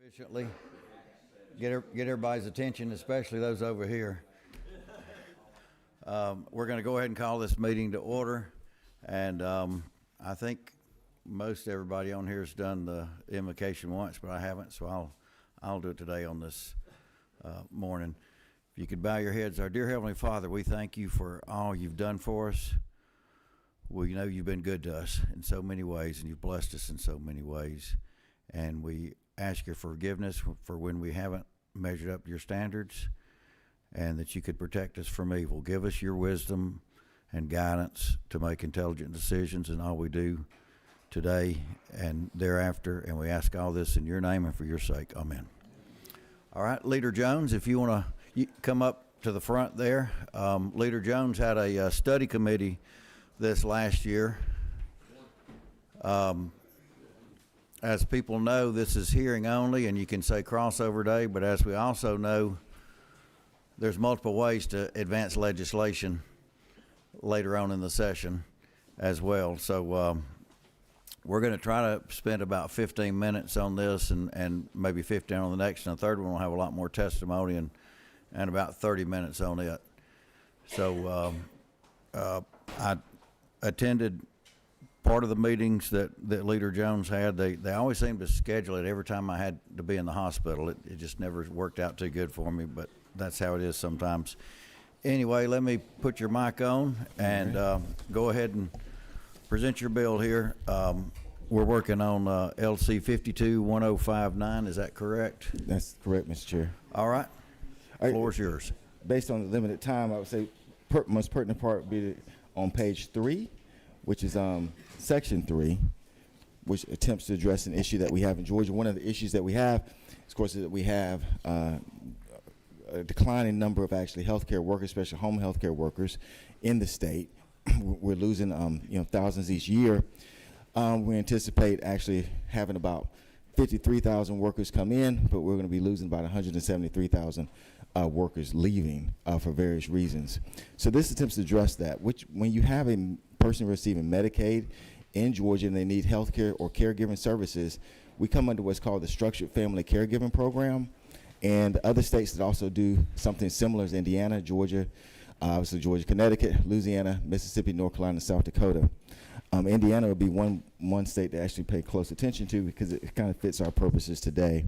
Efficiently. Get everybody's attention, especially those over here. We're going to go ahead and call this meeting to order. And I think most everybody on here has done the invocation once, but I haven't, so I'll do it today on this morning. If you could bow your heads. Our dear Heavenly Father, we thank you for all you've done for us. We know you've been good to us in so many ways, and you've blessed us in so many ways. And we ask your forgiveness for when we haven't measured up to your standards, and that you could protect us from evil. Give us your wisdom and guidance to make intelligent decisions in all we do today and thereafter. And we ask all this in your name and for your sake. Amen. All right, Leader Jones, if you want to come up to the front there. Leader Jones had a study committee this last year. As people know, this is hearing only, and you can say crossover day, but as we also know, there's multiple ways to advance legislation later on in the session as well. So we're going to try to spend about 15 minutes on this and maybe 15 on the next, and the third one will have a lot more testimony and about 30 minutes on it. So I attended part of the meetings that Leader Jones had. They always seemed to schedule it every time I had to be in the hospital. It just never worked out too good for me, but that's how it is sometimes. Anyway, let me put your mic on and go ahead and present your bill here. We're working on LC 521059. Is that correct? That's correct, Mr. Chair. All right. Floor is yours. Based on the limited time, I would say most pertinent part would be on page 3, which is section 3, which attempts to address an issue that we have in Georgia. One of the issues that we have, of course, is that we have a declining number of actually healthcare workers, especially home healthcare workers in the state. We're losing thousands each year. We anticipate actually having about 53,000 workers come in, but we're going to be losing about 173,000 workers leaving for various reasons. So this attempts to address that, which when you have a person receiving Medicaid in Georgia and they need health care or caregiving services, we come under what's called the Structured Family Caregiving Program. And other states that also do something similar is Indiana, Georgia, obviously Georgia, Connecticut, Louisiana, Mississippi, North Carolina, and South Dakota. Indiana would be one state to actually pay close attention to because it kind of fits our purposes today.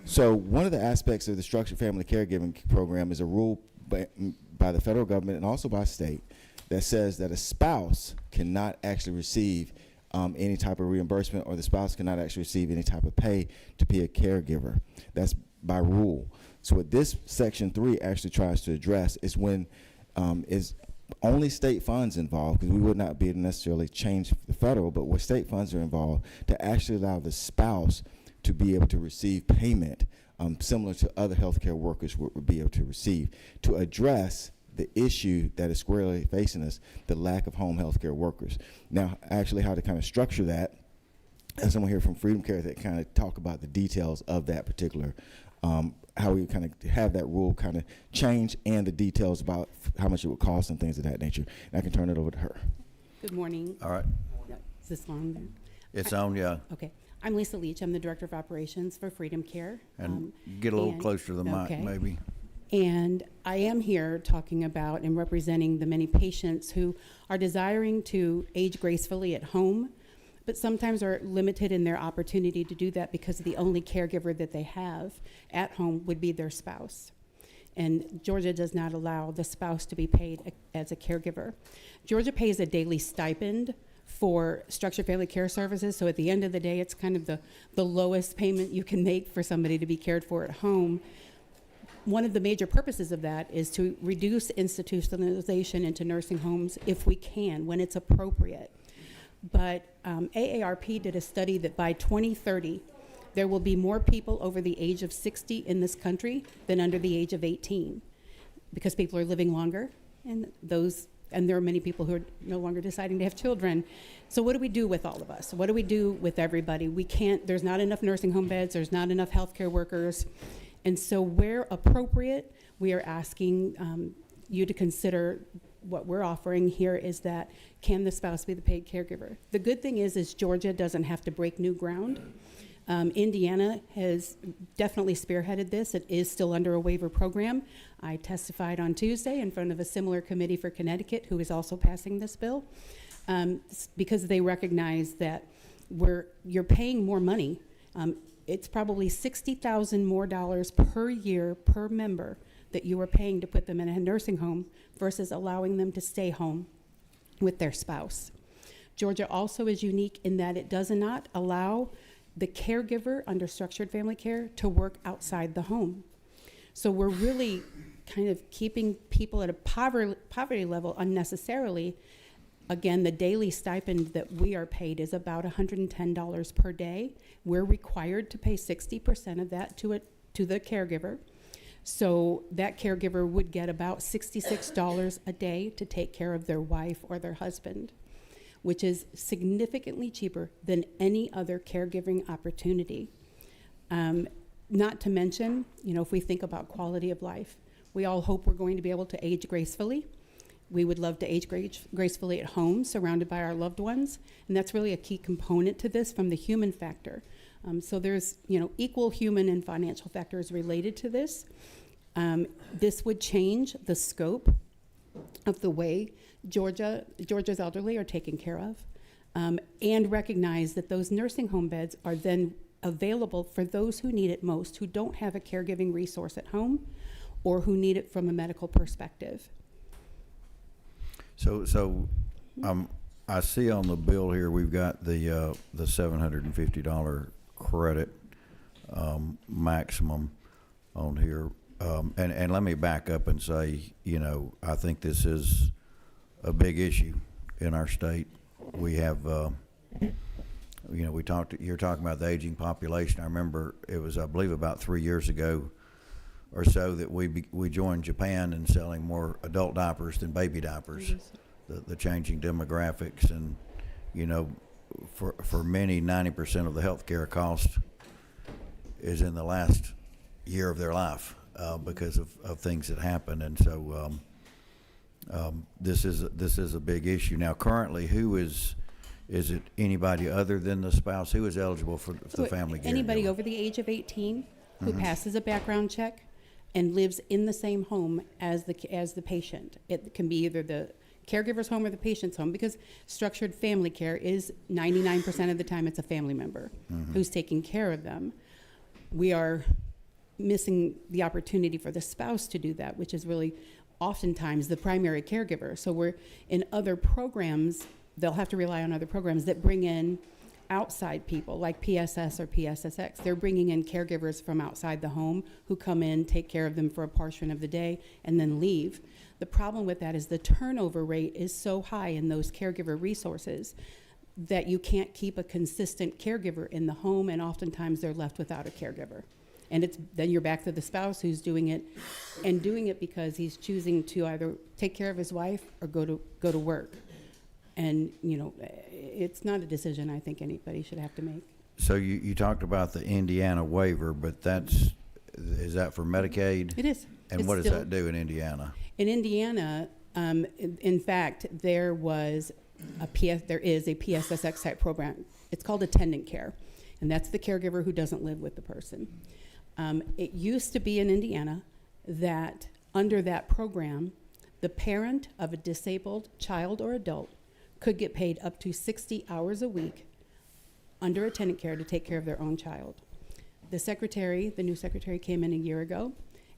So one of the aspects of the Structured Family Caregiving Program is a rule by the federal government and also by state that says that a spouse cannot actually receive any type of reimbursement, or the spouse cannot actually receive any type of pay to be a caregiver. That's by rule. So what this section 3 actually tries to address is when is only state funds involved, because we would not be able to necessarily change the federal, but where state funds are involved, to actually allow the spouse to be able to receive payment similar to other healthcare workers would be able to receive, to address the issue that is squarely facing us, the lack of home health care workers. Now, actually how to kind of structure that, as someone here from Freedom Care that kind of talk about the details of that particular, how we kind of have that rule kind of change and the details about how much it would cost and things of that nature. And I can turn it over to her. Good morning. All right. Is this on there? It's on, yeah. Okay. I'm Lisa Leach. I'm the Director of Operations for Freedom Care. And get a little closer to the mic, maybe. And I am here talking about and representing the many patients who are desiring to age gracefully at home, but sometimes are limited in their opportunity to do that because the only caregiver that they have at home would be their spouse. And Georgia does not allow the spouse to be paid as a caregiver. Georgia pays a daily stipend for structured family care services, so at the end of the day, it's kind of the lowest payment you can make for somebody to be cared for at home. One of the major purposes of that is to reduce institutionalization into nursing homes if we can, when it's appropriate. But AARP did a study that by 2030, there will be more people over the age of 60 in this country than under the age of 18, because people are living longer, and there are many people who are no longer deciding to have children. So what do we do with all of us? What do we do with everybody? There's not enough nursing home beds, there's not enough healthcare workers. And so where appropriate, we are asking you to consider what we're offering here is that, can the spouse be the paid caregiver? The good thing is Georgia doesn't have to break new ground. Indiana has definitely spearheaded this. It is still under a waiver program. I testified on Tuesday in front of a similar committee for Connecticut, who is also passing this bill, because they recognize that you're paying more money. It's probably $60,000 more per year per member that you are paying to put them in a nursing home versus allowing them to stay home with their spouse. Georgia also is unique in that it does not allow the caregiver under structured family care to work outside the home. So we're really kind of keeping people at a poverty level unnecessarily. Again, the daily stipend that we are paid is about $110 per day. We're required to pay 60% of that to the caregiver. So that caregiver would get about $66 a day to take care of their wife or their husband, which is significantly cheaper than any other caregiving opportunity. Not to mention, if we think about quality of life, we all hope we're going to be able to age gracefully. We would love to age gracefully at home, surrounded by our loved ones, and that's really a key component to this from the human factor. So there's, equal human and financial factors related to this. This would change the scope of the way Georgia's elderly are taken care of, and recognize that those nursing home beds are then available for those who need it most, who don't have a caregiving resource at home or who need it from a medical perspective. So I see on the bill here we've got the $750 credit maximum on here, and let me back up and say, I think this is a big issue in our state. We have, you're talking about the aging population. I remember it was, I believe, about 3 years ago or so that we joined Japan in selling more adult diapers than baby diapers. The changing demographics, and for many, 90% of the healthcare cost is in the last year of their life because of things that happen, and so this is a big issue. Now, currently, is it anybody other than the spouse who is eligible for the family care? Anybody over the age of 18 who passes a background check and lives in the same home as the patient. It can be either the caregiver's home or the patient's home, because structured family care is 99% of the time it's a family member who's taking care of them. We are missing the opportunity for the spouse to do that, which is really oftentimes the primary caregiver. So we're in other programs, they'll have to rely on other programs that bring in outside people like PSS or PSSX. They're bringing in caregivers from outside the home who come in, take care of them for a portion of the day, and then leave. The problem with that is the turnover rate is so high in those caregiver resources that you can't keep a consistent caregiver in the home, and oftentimes they're left without a caregiver. And then you're back to the spouse who's doing it, and doing it because he's choosing to either take care of his wife or go to work. And, it's not a decision I think anybody should have to make. So you talked about the Indiana waiver, but is that for Medicaid? It is. And It's what does still- that do in Indiana? In Indiana, in fact, there is a PSSX type program. It's called attendant care, and that's the caregiver who doesn't live with the person. It used to be in Indiana that under that program, the parent of a disabled child or adult could get paid up to 60 hours a week under attendant care to take care of their own child. The new secretary came in a year ago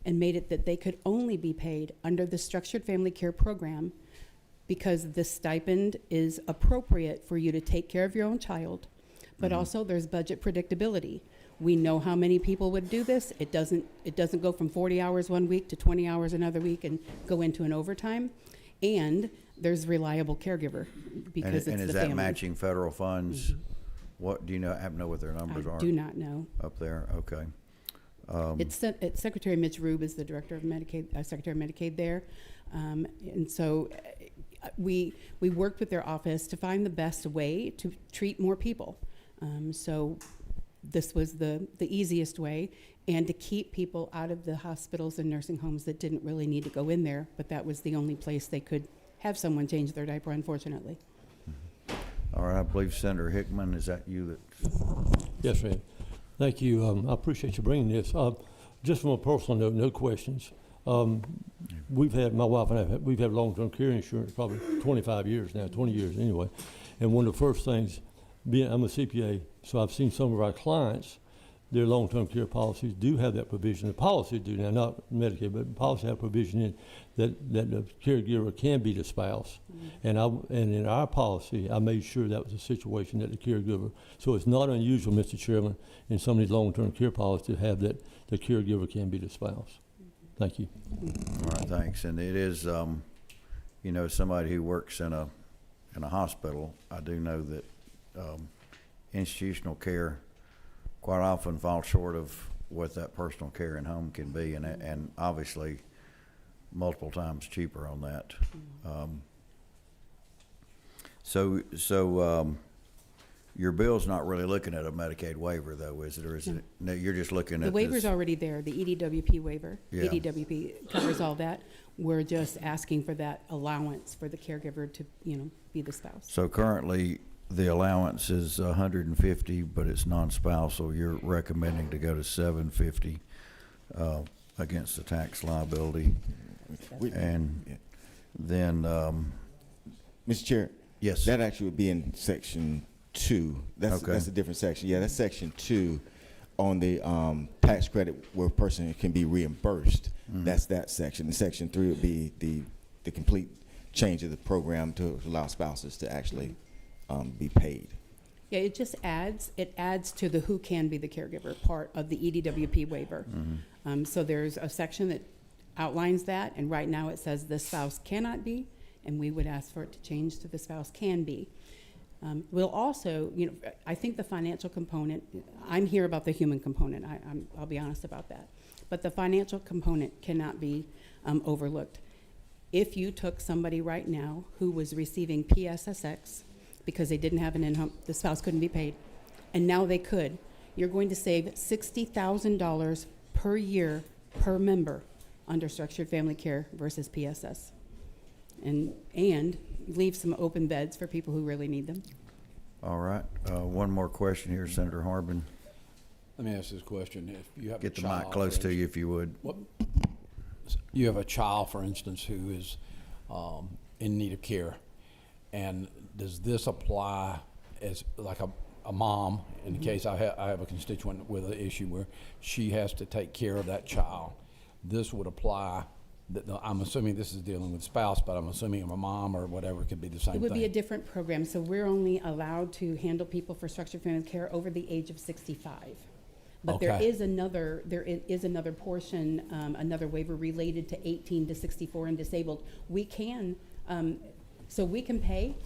and made it that they could only be paid under the structured family care program because the stipend is appropriate for you to take care of your own child, but also there's budget predictability. We know how many people would do this. It doesn't go from 40 hours one week to 20 hours another week and go into an overtime. And there's reliable caregiver because it's the family. And is that matching federal funds? What do you happen to know what their numbers are? I do not know. Up there, okay. It's Secretary Mitch Rube is the director of Medicaid, Secretary of Medicaid there, and so we worked with their office to find the best way to treat more people. So this was the easiest way, and to keep people out of the hospitals and nursing homes that didn't really need to go in there, but that was the only place they could have someone change their diaper, unfortunately. All right, I believe Senator Hickman, is that you that? Yes, ma'am. Thank you. I appreciate you bringing this. Just from a personal note, no questions. We've had, my wife and I, we've had long-term care insurance probably 25 years now, 20 years anyway. And one of the first things, I'm a CPA, so I've seen some of our clients, their long-term care policies do have that provision. The policies do now, not Medicaid, but the policy have provision in that the caregiver can be the spouse. And in our policy, I made sure that was a situation that the caregiver, so it's not unusual, Mr. Chairman, in some of these long-term care policies to have that the caregiver can be the spouse. Thank you. All right, thanks. And it is, you know, somebody who works in a hospital, I do know that institutional care quite often falls short of what that personal care in home can be, and obviously multiple times cheaper on that. So your bill's not really looking at a Medicaid waiver, though, is it? Or is it? No, you're just looking The at waiver's this. already there, the EDWP waiver. Yeah. EDWP covers all that. We're just asking for that allowance for the caregiver to, you know, be the spouse. So currently, the allowance is 150, but it's non-spousal. You're recommending to go to 750 against the tax liability. And then, Mr. Chair, yes. that actually would be in section 2. That's Okay. that's a different section. Yeah, that's section 2 on the tax credit where a person can be reimbursed. That's that section. And section 3 would be the complete change of the program to allow spouses to actually be paid. Yeah, it just adds to the who can be the caregiver part of the EDWP waiver. So there's a section that outlines that, and right now it says the spouse cannot be, and we would ask for it to change to the spouse can be. We'll also, you know, I think the financial component, I'm here about the human component, I'll be honest about that. But the financial component cannot be overlooked. If you took somebody right now who was receiving PSSX because they didn't have an in-home, the spouse couldn't be paid, and now they could, you're going to save $60,000 per year per member under structured family care versus PSS. And leave some open beds for people who really need them. All right. One more question here, Senator Harbin. Let me ask this question. If you have Get a the child, mic close to you if you would. You have a child, for instance, who is in need of care, and does this apply as like a mom? In the case I have a constituent with an issue where she has to take care of that child. This would apply. I'm assuming this is dealing with spouse, but I'm assuming a mom or whatever could be the same It would thing. be a different program, so we're only allowed to handle people for structured family care over the age of 65. But there Okay. is another portion, another waiver related to 18 to 64 and disabled. We can, so we can pay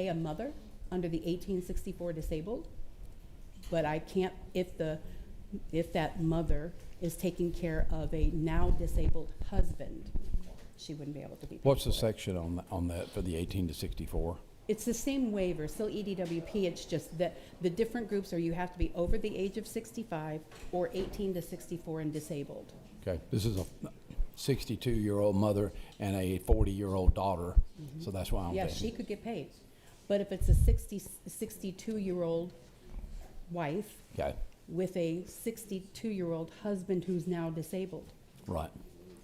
a mother under the 1864 disabled, but I can't, if that mother is taking care of a now disabled husband, she wouldn't be able to be paid. What's the for it. section on that for the 18 to 64? It's the same waiver, still EDWP, it's just that the different groups are you have to be over the age of 65 or 18 to 64 and disabled. Okay, this is a 62-year-old mother and a 40-year-old daughter, so that's why I'm Yeah, asking. she could get paid. But if it's a 62-year-old wife Okay, with a 62-year-old husband who's now disabled, right.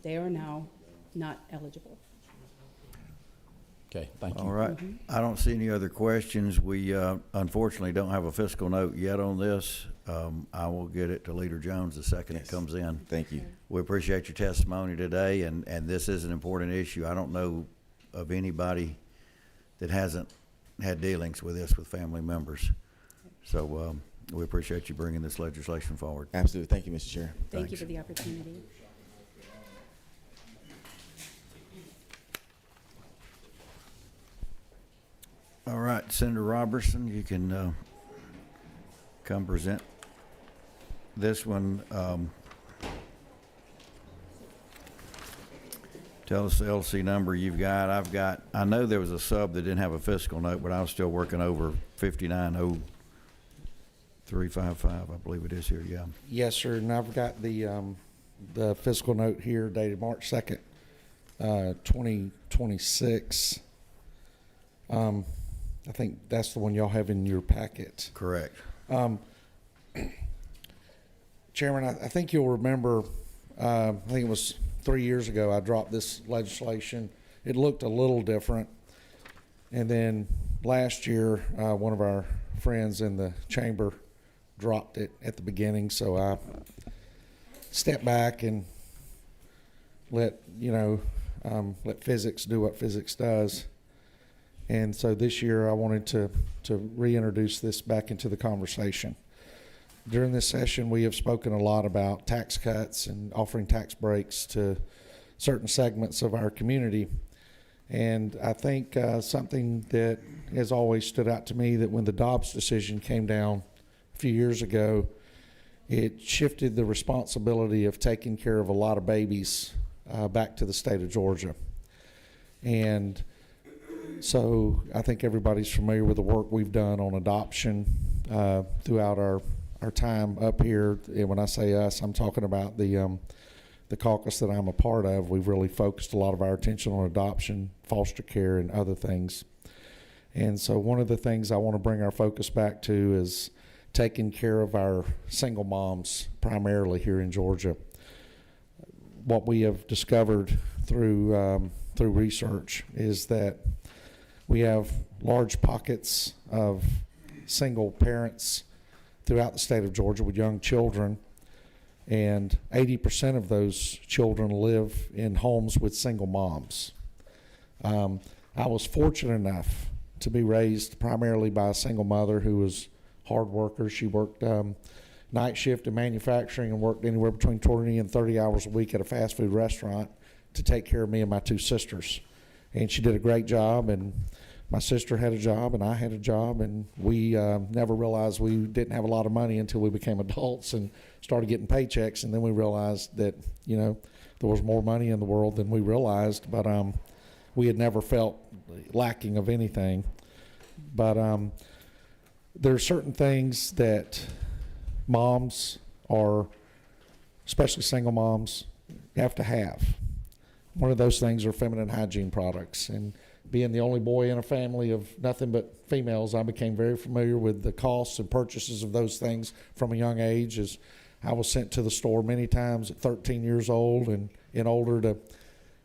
they are now not eligible. Okay, thank you. All right. I don't see any other questions. We unfortunately don't have a fiscal note yet on this. I will get it to Leader Jones the second it Yes. comes in. Thank you. We appreciate your testimony today, and this is an important issue. I don't know of anybody that hasn't had dealings with this with family members. So we appreciate you bringing this legislation forward. Absolutely. Thank you, Mr. Chair. Thank you Thanks. for the opportunity. All right, Senator Robertson, you can come present this one. Tell us the LC number you've got. I know there was a sub that didn't have a fiscal note, but I was still working over 590355, I believe it is here, yeah. Yes, sir, and I've got the fiscal note here dated March 2nd, 2026. I think that's the one y'all have in your packet. Correct. Chairman, I think you'll remember, I think it was 3 years ago, I dropped this legislation. It looked a little different. And then last year, one of our friends in the chamber dropped it at the beginning. So I stepped back and let physics do what physics does. And so this year I wanted to reintroduce this back into the conversation. During this session, we have spoken a lot about tax cuts and offering tax breaks to certain segments of our community. And I think something that has always stood out to me, that when the Dobbs decision came down a few years ago, it shifted the responsibility of taking care of a lot of babies back to the state of Georgia. And so I think everybody's familiar with the work we've done on adoption throughout our time up here. And when I say us, I'm talking about the caucus that I'm a part of. We've really focused a lot of our attention on adoption, foster care, and other things. And so one of the things I want to bring our focus back to is taking care of our single moms, primarily here in Georgia. What we have discovered through research is that we have large pockets of single parents throughout the state of Georgia with young children, and 80% of those children live in homes with single moms. I was fortunate enough to be raised primarily by a single mother who was a hard worker. She worked night shift in manufacturing and worked anywhere between 20 and 30 hours a week at a fast food restaurant to take care of me and my two sisters. And she did a great job, and my sister had a job and I had a job, and we never realized we didn't have a lot of money until we became adults and started getting paychecks. And then we realized that, there was more money in the world than we realized, but we had never felt lacking of anything. But there are certain things that moms, or especially single moms, have to have. One of those things are feminine hygiene products. And being the only boy in a family of nothing but females, I became very familiar with the costs and purchases of those things from a young age, as I was sent to the store many times at 13 years old and older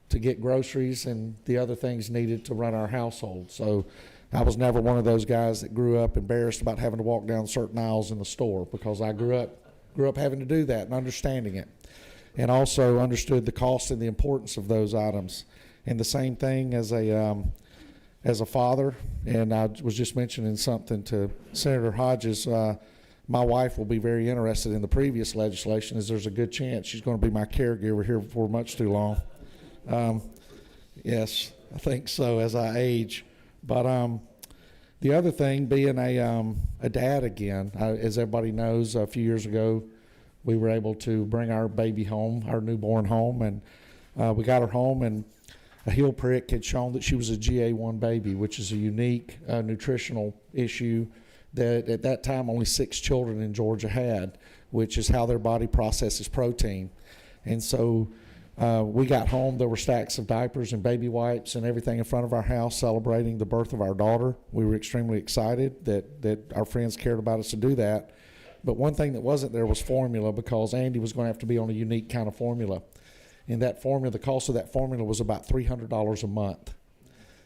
to get groceries and the other things needed to run our household. So I was never one of those guys that grew up embarrassed about having to walk down certain aisles in the store, because I grew up having to do that and understanding it, and also understood the cost and the importance of those items. And the same thing as a father, and I was just mentioning something to Senator Hodges. My wife will be very interested in the previous legislation, as there's a good chance she's going to be my caregiver here before much too long. Yes, I think so, as I age. But the other thing, being a dad again, as everybody knows, a few years ago, we were able to bring our baby home, our newborn home, and we got her home, and a heel prick had shown that she was a GA1 baby, which is a unique nutritional issue that at that time only 6 children in Georgia had, which is how their body processes protein. And so we got home, there were stacks of diapers and baby wipes and everything in front of our house celebrating the birth of our daughter. We were extremely excited that our friends cared about us to do that. But one thing that wasn't there was formula, because Andy was going to have to be on a unique kind of formula. And that formula, the cost of that formula was about $300 a month.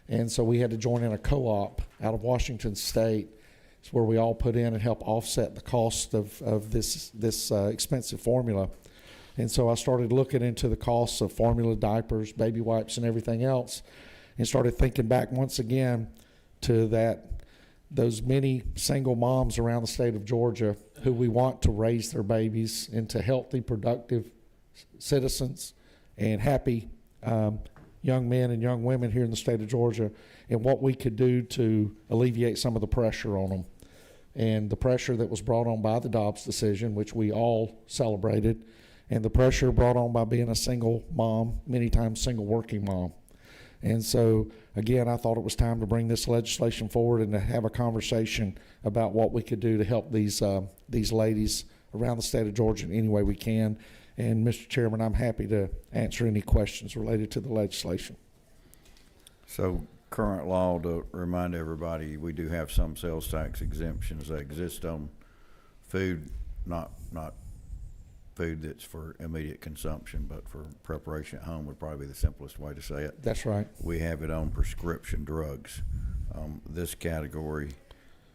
And so we had to join in a co-op out of Washington State. It's where we all put in and help offset the cost of this expensive formula. And so I started looking into the costs of formula, diapers, baby wipes, and everything else, and started thinking back once again to those many single moms around the state of Georgia who we want to raise their babies into healthy, productive citizens and happy young men and young women here in the state of Georgia, and what we could do to alleviate some of the pressure on them. And the pressure that was brought on by the Dobbs decision, which we all celebrated, and the pressure brought on by being a single mom, many times single working mom. And so, again, I thought it was time to bring this legislation forward and to have a conversation about what we could do to help these ladies around the state of Georgia in any way we can. And, Mr. Chairman, I'm happy to answer any questions related to the legislation. So current law, to remind everybody, we do have some sales tax exemptions that exist on food, not food that's for immediate consumption, but for preparation at home would probably be the simplest way to say it. That's right. We have it on prescription drugs. This category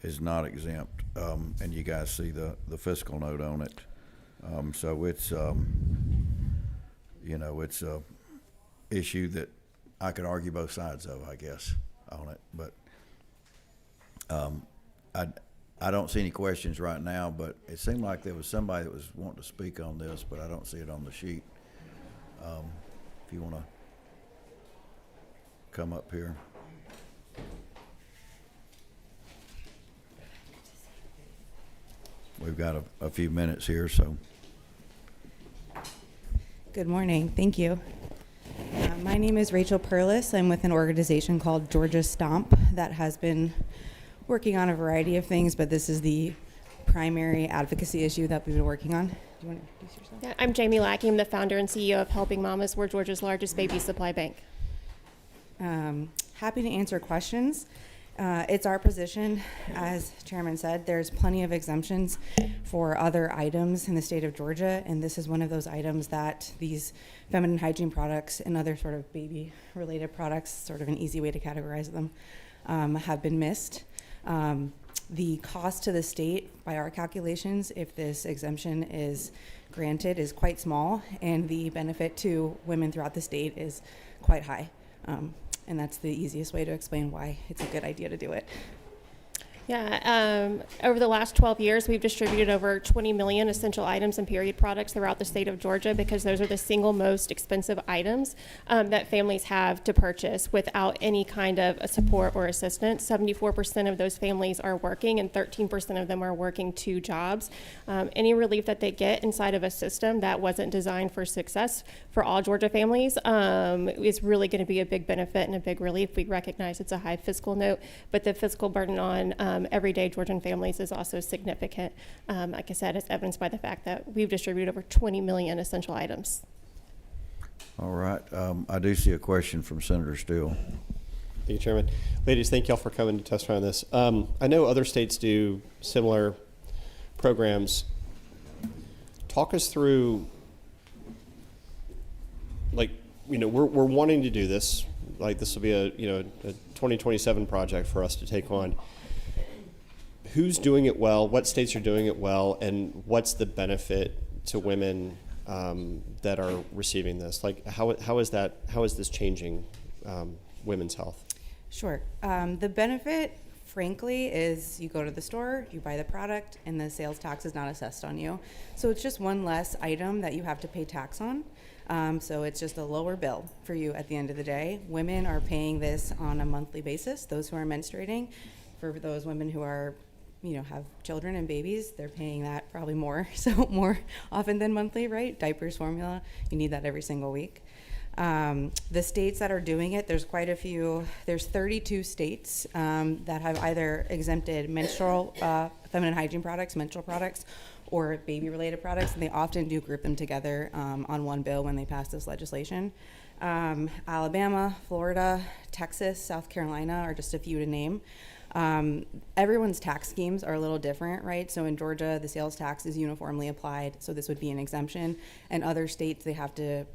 is not exempt, and you guys see the fiscal note on it. So it's, you know, it's a issue that I could argue both sides of, I guess, on it. But I don't see any questions right now, but it seemed like there was somebody that was wanting to speak on this, but I don't see it on the sheet. If you want to come up here. We've got a few minutes here, so. Good morning. Thank you. My name is Rachel Perlis. I'm with an organization called Georgia Stomp that has been working on a variety of things, but this is the primary advocacy issue that we've been working on. Do you want to introduce yourself? Yeah, I'm Jamie Lackey. I'm the founder and CEO of Helping Mamas. We're Georgia's largest baby supply bank. Happy to answer questions. It's our position, as Chairman said, there's plenty of exemptions for other items in the state of Georgia, and this is one of those items that these feminine hygiene products and other sort of baby-related products, sort of an easy way to categorize them, have been missed. The cost to the state, by our calculations, if this exemption is granted, is quite small, and the benefit to women throughout the state is quite high. And that's the easiest way to explain why it's a good idea to do it. Yeah, over the last 12 years, we've distributed over 20 million essential items and period products throughout the state of Georgia because those are the single most expensive items that families have to purchase without any kind of a support or assistance. 74% of those families are working and 13% of them are working 2 jobs. Any relief that they get inside of a system that wasn't designed for success for all Georgia families is really going to be a big benefit and a big relief. We recognize it's a high fiscal note, but the fiscal burden on everyday Georgian families is also significant. Like I said, it's evidenced by the fact that we've distributed over 20 million essential items. All right. I do see a question from Senator Steele. Thank you, Chairman. Ladies, thank y'all for coming to testify on this. I know other states do similar programs. Talk us through, like, you know, we're wanting to do this. Like, this will be a 2027 project for us to take on. Who's doing it well? What states are doing it well? And what's the benefit to women that are receiving this? Like, how is this changing women's health? Sure. The benefit, frankly, is you go to the store, you buy the product, and the sales tax is not assessed on you. So it's just one less item that you have to pay tax on. So it's just a lower bill for you at the end of the day. Women are paying this on a monthly basis, those who are menstruating. For those women who are, have children and babies, they're paying that probably more, so more often than monthly, right? Diapers, formula, you need that every single week. The states that are doing it, there's quite a few. There's 32 states that have either exempted menstrual, feminine hygiene products, menstrual products, or baby-related products, and they often do group them together on one bill when they pass this legislation. Alabama, Florida, Texas, South Carolina are just a few to name. Everyone's tax schemes are a little different, right? So in Georgia, the sales tax is uniformly applied, so this would be an exemption. And other states, they have to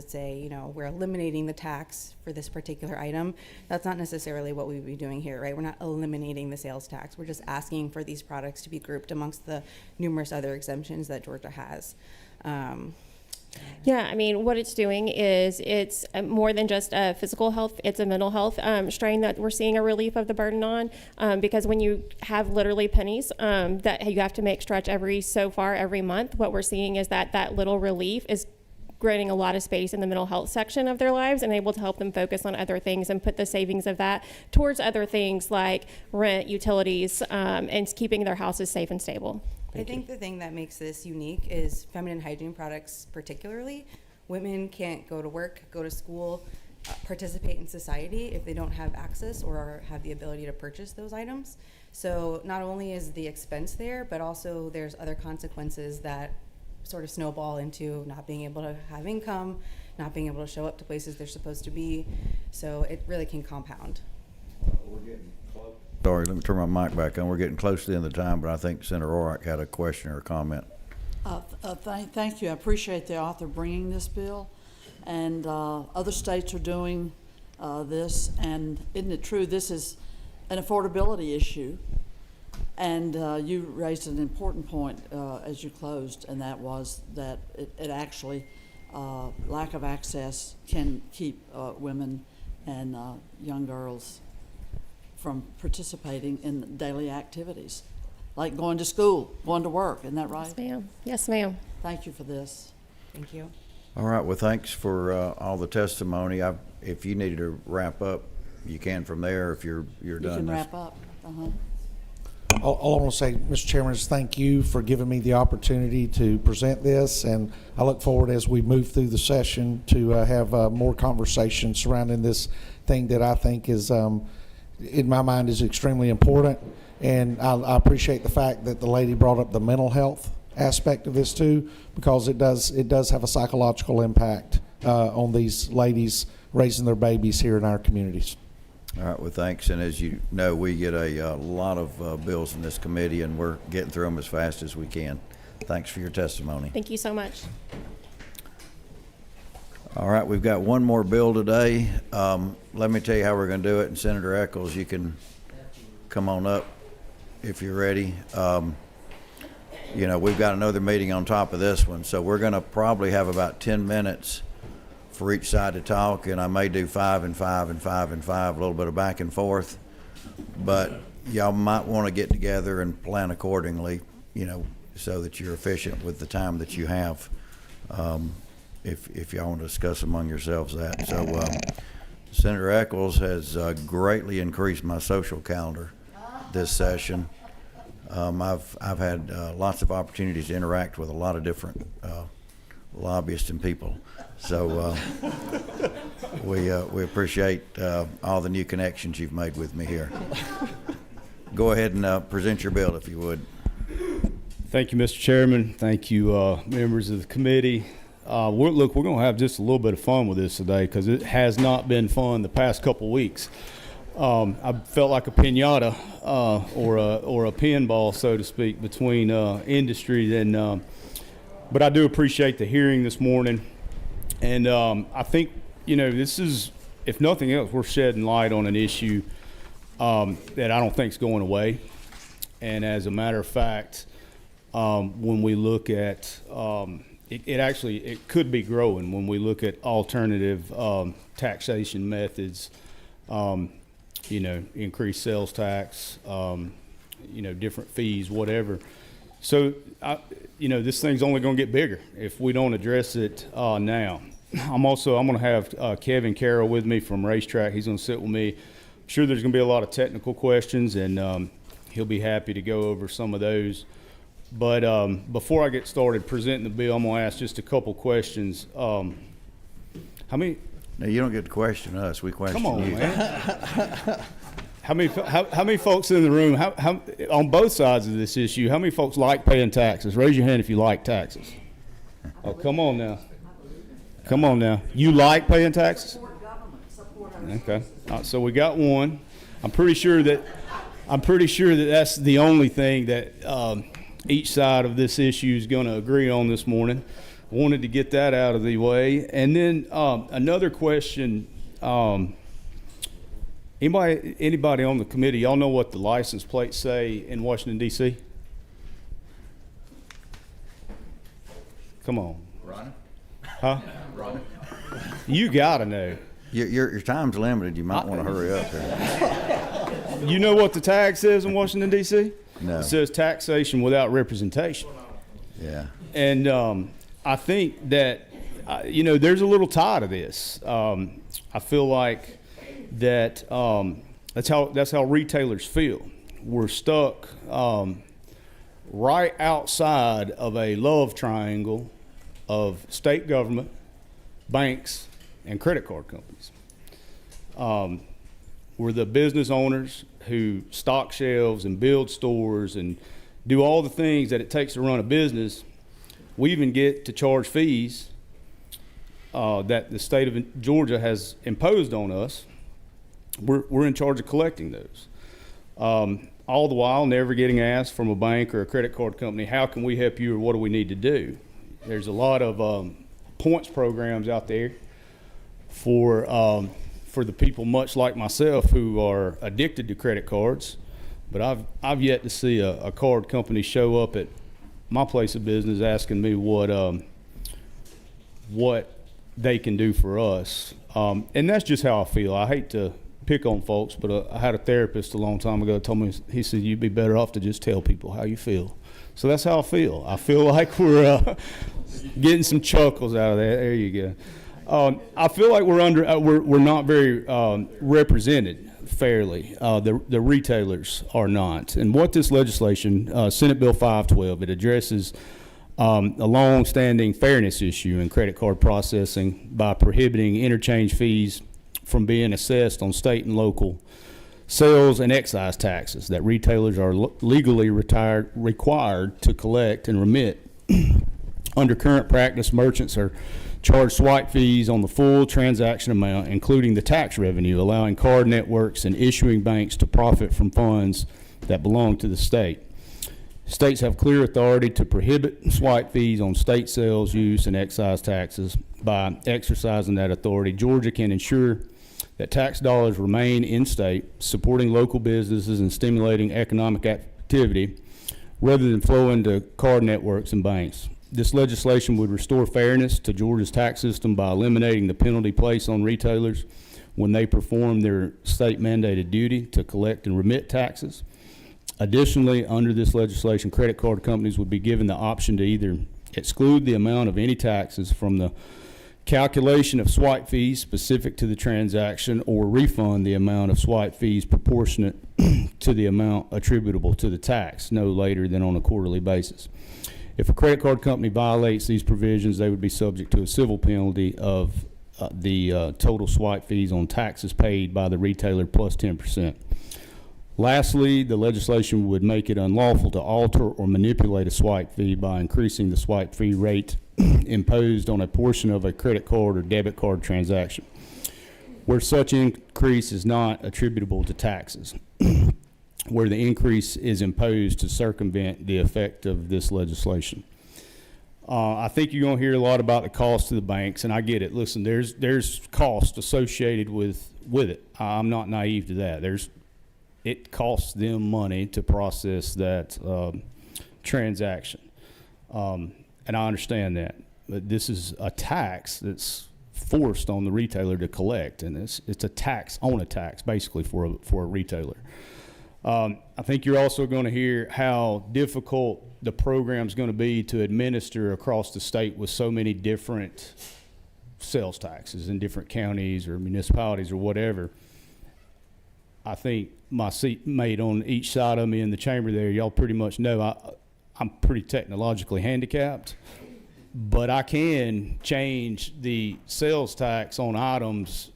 say, we're eliminating the tax for this particular item. That's not necessarily what we would be doing here, right? We're not eliminating the sales tax. We're just asking for these products to be grouped amongst the numerous other exemptions that Georgia has. Yeah, I mean, what it's doing is it's more than just a physical health, it's a mental health strain that we're seeing a relief of the burden on, because when you have literally pennies that you have to make stretch every month, what we're seeing is that little relief is creating a lot of space in the mental health section of their lives and able to help them focus on other things and put the savings of that towards other things like rent, utilities, and keeping their houses safe and stable. I think the thing that makes this unique is feminine hygiene products particularly. Women can't go to work, go to school, participate in society if they don't have access or have the ability to purchase those items. So not only is the expense there, but also there's other consequences that sort of snowball into not being able to have income, not being able to show up to places they're supposed to be. So it really can compound. We're getting close. Sorry, let me turn my mic back on. We're getting close to the end of the time, but I think Senator Orrock had a question or a comment. Thank you. I appreciate the author bringing this bill, and other states are doing this. And isn't it true? This is an affordability issue, and you raised an important point as you closed, and that was that it actually lack of access can keep women and young girls from participating in daily activities, like going to school, going to work. Isn't that right? Yes, ma'am. Yes, ma'am. Thank you for this. Thank you. All right, well, thanks for all the testimony. If you needed to wrap up, you can from there if you're You done. can wrap up. All I want to say, Mr. Chairman, is thank you for giving me the opportunity to present this, and I look forward as we move through the session to have more conversation surrounding this thing that I think is, in my mind, is extremely important. And I appreciate the fact that the lady brought up the mental health aspect of this too, because it does have a psychological impact on these ladies raising their babies here in our communities. All right, well, thanks. And as you know, we get a lot of bills in this committee, and we're getting through them as fast as we can. Thanks for your testimony. Thank you so much. All right, we've got one more bill today. Let me tell you how we're going to do it. And Senator Eccles, you can come on up if you're ready. You know, we've got another meeting on top of this one, so we're going to probably have about 10 minutes for each side to talk, and I may do 5 and 5 and 5 and 5, a little bit of back and forth. But y'all might want to get together and plan accordingly, you know, so that you're efficient with the time that you have. If y'all want to discuss among yourselves that. So Senator Eccles has greatly increased my social calendar this session. I've had lots of opportunities to interact with a lot of different lobbyists and people. So we appreciate all the new connections you've made with me here. Go ahead and present your bill if you would. Thank you, Mr. Chairman. Thank you, members of the committee. Look, we're going to have just a little bit of fun with this today because it has not been fun the past couple weeks. I felt like a piñata or a pinball, so to speak, between industry and. But I do appreciate the hearing this morning, and I think this is, if nothing else, we're shedding light on an issue that I don't think is going away. And as a matter of fact, when we look at it could be growing when we look at alternative taxation methods. Increased sales tax, different fees, whatever. So, this thing's only going to get bigger if we don't address it now. I'm going to have Kevin Carroll with me from Racetrack. He's going to sit with me. I'm sure there's going to be a lot of technical questions, and he'll be happy to go over some of those. But before I get started presenting the bill, I'm going to ask just a couple questions. How many? Now, you don't get to question us. We question you. Come on, man. How many folks in the room, how on both sides of this issue, how many folks like paying taxes? Raise your hand if you like taxes. Oh, come on now. Come on now. You like paying taxes? Okay. So we got one. I'm pretty sure that that's the only thing that each side of this issue is going to agree on this morning. I wanted to get that out of the way. And then another question. Anybody on the committee, y'all know what the license plates say in Washington, D.C.? Come on. Ronnie? Huh? Ronnie? You got to know. Your time's limited. You might want to hurry up here. You know what the tag says in Washington, D.C.? No. It says taxation without representation. Yeah. And I think that, there's a little tie to this. I feel like that that's how retailers feel. We're stuck right outside of a love triangle of state government, banks, and credit card companies. We're the business owners who stock shelves and build stores and do all the things that it takes to run a business. We even get to charge fees that the state of Georgia has imposed on us. We're in charge of collecting those. all the while never getting asked from a bank or a credit card company, how can we help you or what do we need to do? There's a lot of points programs out there for the people much like myself who are addicted to credit cards, but I've yet to see a card company show up at my place of business asking me what they can do for us. And that's just how I feel. I hate to pick on folks, but I had a therapist a long time ago told me, he said, you'd be better off to just tell people how you feel. So that's how I feel. I feel like we're getting some chuckles out of that. There you go. I feel like we're not very represented fairly. The retailers are not. And what this legislation, Senate Bill 512, it addresses a long-standing fairness issue in credit card processing by prohibiting interchange fees from being assessed on state and local sales and excise taxes that retailers are legally required to collect and remit. Under current practice, merchants are charged swipe fees on the full transaction amount, including the tax revenue, allowing card networks and issuing banks to profit from funds that belong to the state. States have clear authority to prohibit swipe fees on state sales, use, and excise taxes. By exercising that authority, Georgia can ensure that tax dollars remain in state, supporting local businesses and stimulating economic activity rather than flow into card networks and banks. This legislation would restore fairness to Georgia's tax system by eliminating the penalty placed on retailers when they perform their state-mandated duty to collect and remit taxes. Additionally, under this legislation, credit card companies would be given the option to either exclude the amount of any taxes from the calculation of swipe fees specific to the transaction or refund the amount of swipe fees proportionate to the amount attributable to the tax no later than on a quarterly basis. If a credit card company violates these provisions, they would be subject to a civil penalty of the total swipe fees on taxes paid by the retailer plus 10%. Lastly, the legislation would make it unlawful to alter or manipulate a swipe fee by increasing the swipe fee rate imposed on a portion of a credit card or debit card transaction, where such increase is not attributable to taxes, where the increase is imposed to circumvent the effect of this legislation. I think you're going to hear a lot about the cost to the banks, and I get it. Listen, there's cost associated with it. I'm not naive to that. It costs them money to process that transaction. And I understand that. But this is a tax that's forced on the retailer to collect, and it's a tax on a tax, basically, for a retailer. I think you're also going to hear how difficult the program's going to be to administer across the state with so many different sales taxes in different counties or municipalities or whatever. I think my seatmate on each side of me in the chamber there, y'all pretty much know I'm pretty technologically handicapped, but I can change the sales tax on items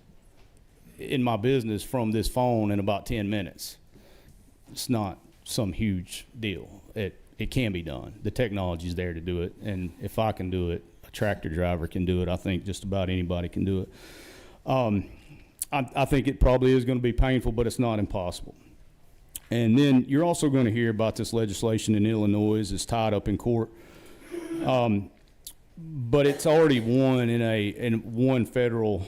in my business from this phone in about 10 minutes. It's not some huge deal. It can be done. The technology's there to do it, and if I can do it, a tractor driver can do it. I think just about anybody can do it. I think it probably is going to be painful, but it's not impossible. And then you're also going to hear about this legislation in Illinois is tied up in court. But it's already won in one federal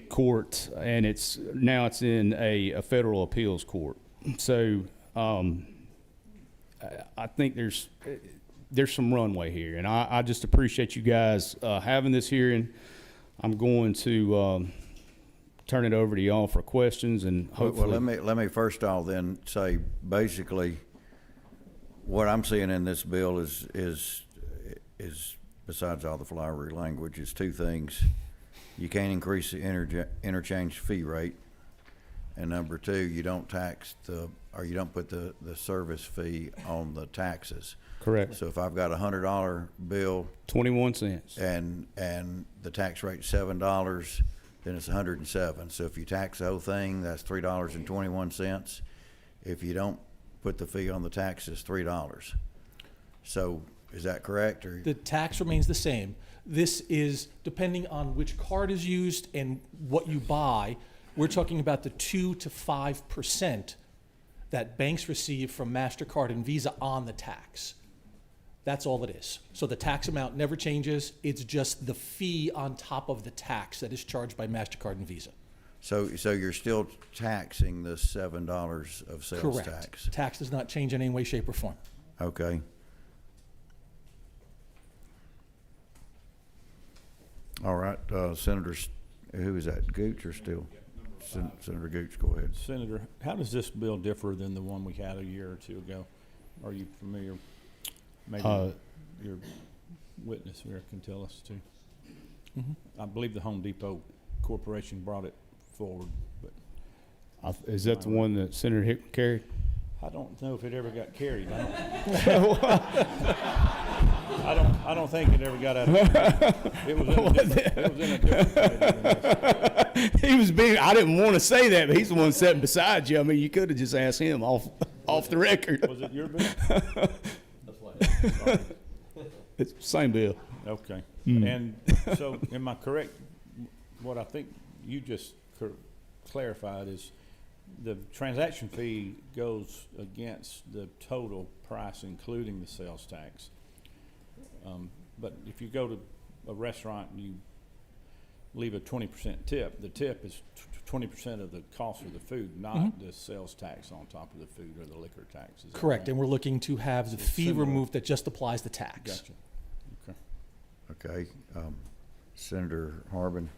court, and it's in a federal appeals court. So I think there's some runway here, and I just appreciate you guys having this hearing. I'm going to turn it over to y'all for questions, and hopefully. Well, let me first off then say basically what I'm seeing in this bill is besides all the flowery language is two things. You can't increase the interchange fee rate, and number two, you don't tax you don't put the service fee on the taxes. Correct. So if I've got $100 bill, 21 cents, and the tax rate's $7, then it's 107. So if you tax the whole thing, that's $3.21. If you don't put the fee on the tax, it's $3. So is that correct? Or the tax remains the same. This is depending on which card is used and what you buy. We're talking about the 2 to 5% that banks receive from MasterCard and Visa on the tax. That's all it is. So the tax amount never changes. It's just the fee on top of the tax that is charged by MasterCard and Visa. So you're still taxing the $7 of sales Correct. tax? Tax does not change in any way, shape, or form. Okay. All right, Senators, who is that, Gooch or Steele? Senator Gooch, go ahead. Senator, how does this bill differ than the one we had a year or two ago? Are you familiar? Maybe your witness here can tell us too. I believe the Home Depot Corporation brought it forward, but Is that the one that Senator Hickman carried? I don't know if it ever got carried. I don't think it ever got out of it was in a different committee than this. He was being, I didn't want to say that, but he's the one sitting beside you. I mean, you could have just asked him off the record. Was it your bill? It's the same bill. Okay. Mm. And so am I correct? What I think you just clarified is the transaction fee goes against the total price, including the sales tax. But if you go to a restaurant and you leave a 20% tip, the tip is 20% of the cost of the food, not the sales tax on top of the food or the liquor tax. Is that Correct, right? and we're looking to have the It's fee similar. removed that just applies the tax. Gotcha. Okay. Okay, Senator Harbin.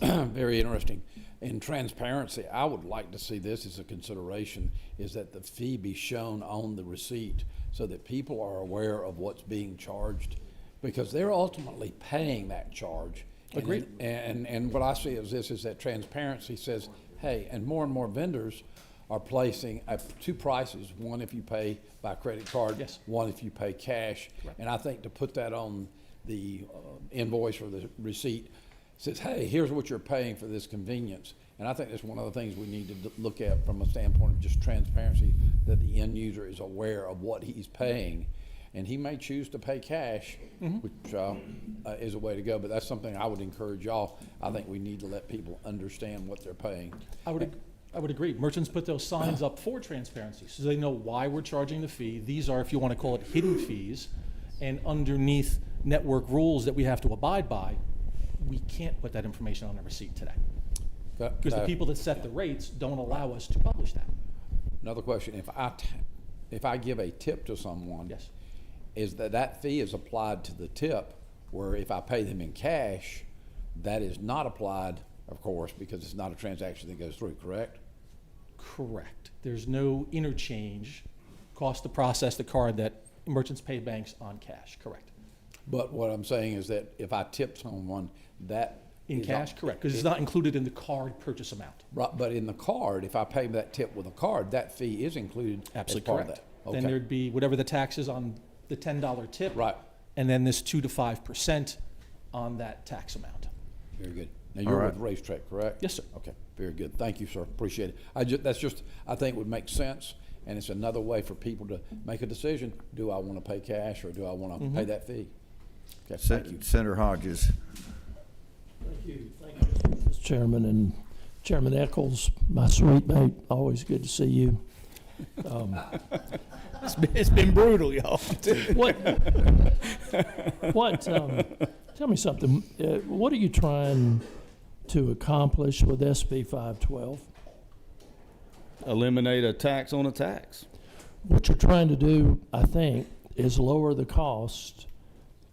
Very interesting. In transparency, I would like to see this as a consideration, is that the fee be shown on the receipt so that people are aware of what's being charged, because they're ultimately paying that charge. Agreed. And what I see is this, is that transparency says, hey, and more vendors are placing two prices, one if you pay by credit card, Yes. one if you pay cash. Right. And I think to put that on the invoice or the receipt says, hey, here's what you're paying for this convenience. And I think that's one of the things we need to look at from a standpoint of just transparency, that the end user is aware of what he's paying. And he may choose to pay cash, which is a way to go, but that's something I would encourage y'all. I think we need to let people understand what they're paying. I would agree. Merchants put those signs up for transparency, so they know why we're charging the fee. These are, if you want to call it, hidden fees, and underneath network rules that we have to abide by, we can't put that information on a receipt today. Because the people that set the rates don't allow us to publish that. Another question, if I give a tip to someone, Yes. is that fee is applied to the tip, where if I pay them in cash, that is not applied, of course, because it's not a transaction that goes through, correct? Correct. There's no interchange cost to process the card that merchants pay banks on cash. Correct. But what I'm saying is that if I tip someone, that In is cash, correct, because it's not included in the card purchase amount. Right, but in the card, if I pay that tip with a card, that fee is included Absolutely as part correct. of that. Then Okay. there'd be whatever the tax is on the $10 tip. Right. And then this 2 to 5% on that tax amount. Very good. Now, you're right. with Racetrack, correct? Yes, sir. Okay, very good. Thank you, sir. Appreciate it. I think would make sense, and it's another way for people to make a decision. Do I want to pay cash or do I want to pay that fee? Okay, thank you. Senator Hodges. Thank you, Mr. Chairman, and Chairman Eccles, my sweet mate, always good to see you. It's been brutal, y'all. Tell me something, what are you trying to accomplish with SB 512? Eliminate a tax on a tax. What you're trying to do, I think, is lower the cost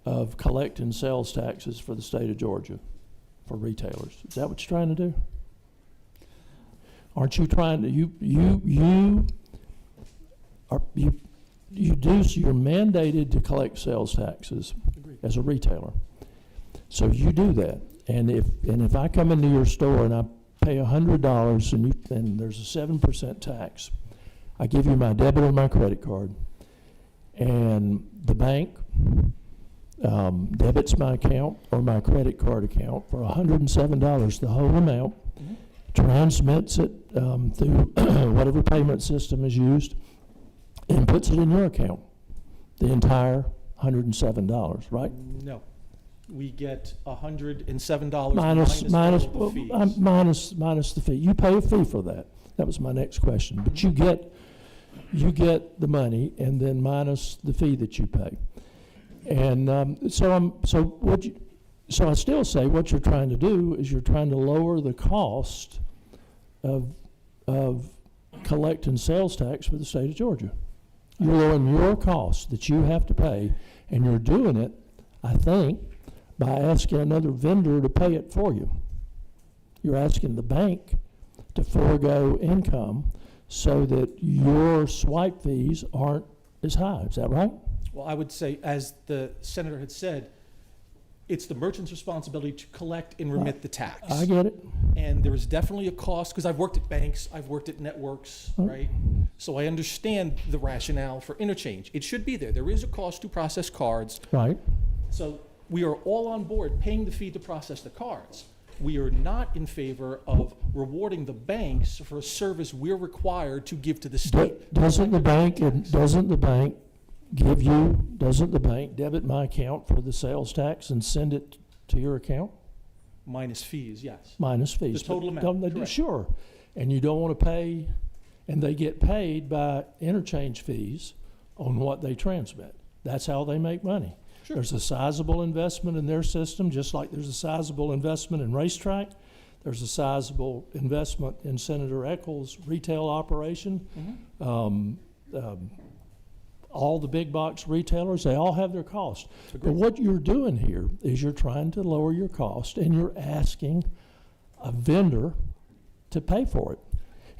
of collecting sales taxes for the state of Georgia for retailers. Is that what you're trying to do? Aren't you trying to, you're mandated to collect sales taxes as a retailer. So you do that. And if I come into your store and I pay $100 and there's a 7% tax, I give you my debit or my credit card, and the bank debits my account or my credit card account for $107, the whole amount, transmits it through whatever payment system is used, and puts it in your account, the entire $107, right? No. we get $107 minus all of the fees. minus the fee. You pay a fee for that. That was my next question. But you get the money and then minus the fee that you pay. And so I still say what you're trying to do is you're trying to lower the cost of collecting sales tax for the state of Georgia. You're lowering your cost that you have to pay, and you're doing it, I think, by asking another vendor to pay it for you. You're asking the bank to forego income so that your swipe fees aren't as high. Is that right? Well, I would say, as the senator had said, it's the merchant's responsibility to collect and remit the tax. I get it. And there is definitely a cost, because I've worked at banks, I've worked at networks, right? So I understand the rationale for interchange. It should be there. There is a cost to process cards. Right. So we are all on board paying the fee to process the cards. We are not in favor of rewarding the banks for a service we're required to give to the state. Doesn't the bank debit my account for the sales tax and send it to your account? Minus fees, yes. Minus fees. The total But amount, correct. Sure. And you don't want to pay, and they get paid by interchange fees on what they transmit. That's how they make money. Sure. There's a sizable investment in their system, just like there's a sizable investment in Racetrack. There's a sizable investment in Senator Eccles' retail operation. All the big box retailers, they all have their costs. But what you're doing here is you're trying to lower your cost, and you're asking a vendor to pay for it.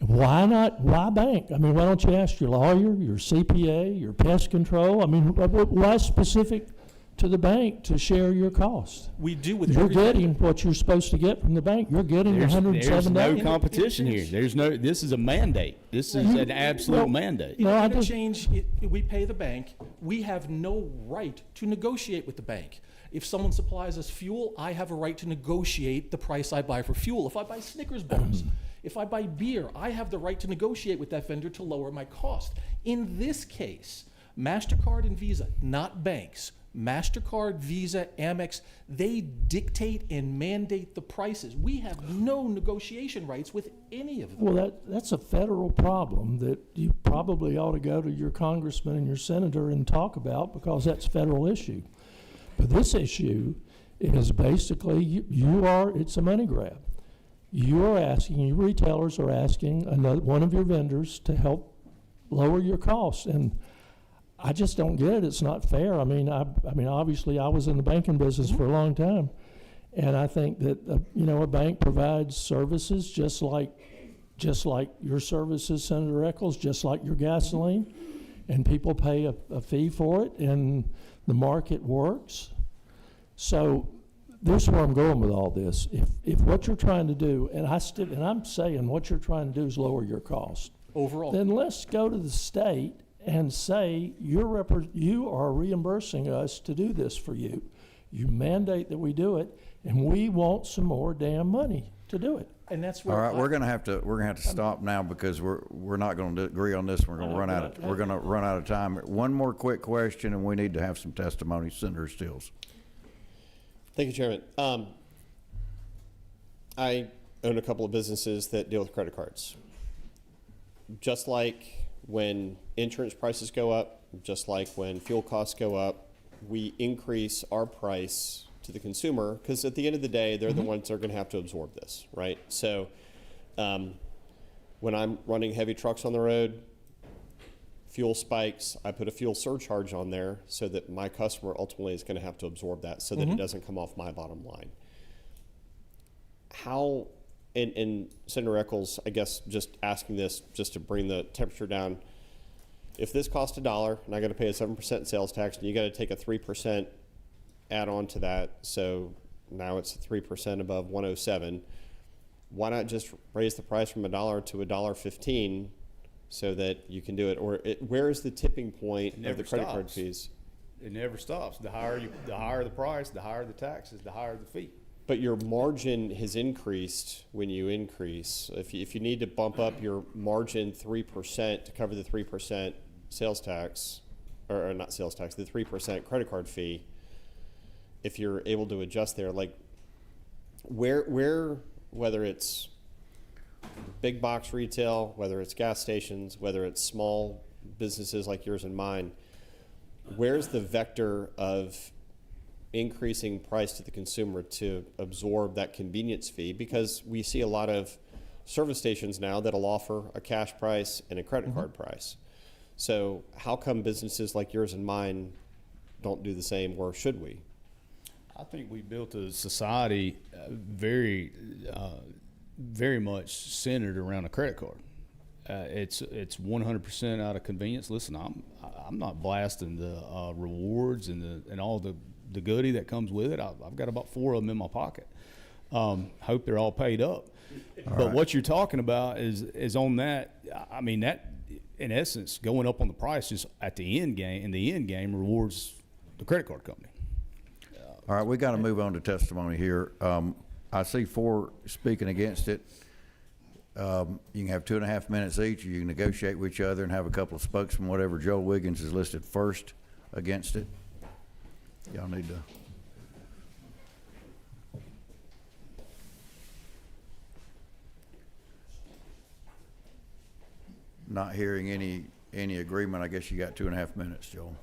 And why bank? I mean, why don't you ask your lawyer, your CPA, your pest control? I mean, why specific to the bank to share your costs? We do with You're every getting what you're supposed to get from the bank. You're getting $107. There's no competition here. This is a mandate. This is an absolute mandate. In No, I interchange, we pay the bank. We have no right to negotiate with the bank. If someone supplies us fuel, I have a right to negotiate the price I buy for fuel. If I buy Snickers bars, if I buy beer, I have the right to negotiate with that vendor to lower my cost. In this case, MasterCard and Visa, not banks, MasterCard, Visa, Amex, they dictate and mandate the prices. We have no negotiation rights with any of them. Well, that's a federal problem that you probably ought to go to your congressman and your senator and talk about, because that's a federal issue. But this issue is basically, it's a money grab. You retailers are asking one of your vendors to help lower your costs. And I just don't get it. It's not fair. I mean, obviously, I was in the banking business for a long time, and I think that a bank provides services just like your services, Senator Eccles, just like your gasoline, and people pay a fee for it, and the market works. So this is where I'm going with all this. If what you're trying to do, and I'm saying what you're trying to do is lower your cost Overall. then let's go to the state and say, you are reimbursing us to do this for you. You mandate that we do it, and we want some more damn money to do it. And that's All where right, we're gonna have to stop now, because we're not gonna agree on this. We're gonna run out of time. One more quick question, and we need to have some testimony. Senator Stills. Thank you, Chairman. I own a couple of businesses that deal with credit cards. Just like when insurance prices go up, just like when fuel costs go up, we increase our price to the consumer, because at the end of the day, they're the ones that are going to have to absorb this, right? So when I'm running heavy trucks on the road, fuel spikes, I put a fuel surcharge on there so that my customer ultimately is going to have to absorb that, so that it doesn't come off my bottom line. How, and Senator Eccles, I guess just asking this just to bring the temperature down, if this costs $1 and I got to pay a 7% sales tax, and you got to take a 3% add on to that, so now it's 3% above 107, why not just raise the price from $1 to $1.15 so that you can do it? Or where is the tipping point of the credit card fees? It never stops. The higher the price, the higher the taxes, the higher the fee. But your margin has increased when you increase. If you need to bump up your margin 3% to cover the 3% sales tax, or not sales tax, the 3% credit card fee, if you're able to adjust there, like where whether it's big box retail, whether it's gas stations, whether it's small businesses like yours and mine, where's the vector of increasing price to the consumer to absorb that convenience fee? Because we see a lot of service stations now that'll offer a cash price and a credit card price. So how come businesses like yours and mine don't do the same, or should we? I think we built a society very much centered around a credit card. It's 100% out of convenience. Listen, I'm not blasting the rewards and all the goodie that comes with it. I've got about 4 of them in my pocket. Hope they're all paid up. But what you're talking about is on that. I mean, that in essence going up on the price just at the end game. In the end game, rewards the credit card company. All right, we got to move on to testimony here. I see 4 speaking against it. You can have 2.5 minutes each, or you can negotiate with each other and have a couple of spokesmen, whatever. Joel Wiggins is listed first against it. Y'all need to. Not hearing any agreement, I guess you got 2.5 minutes, Joel.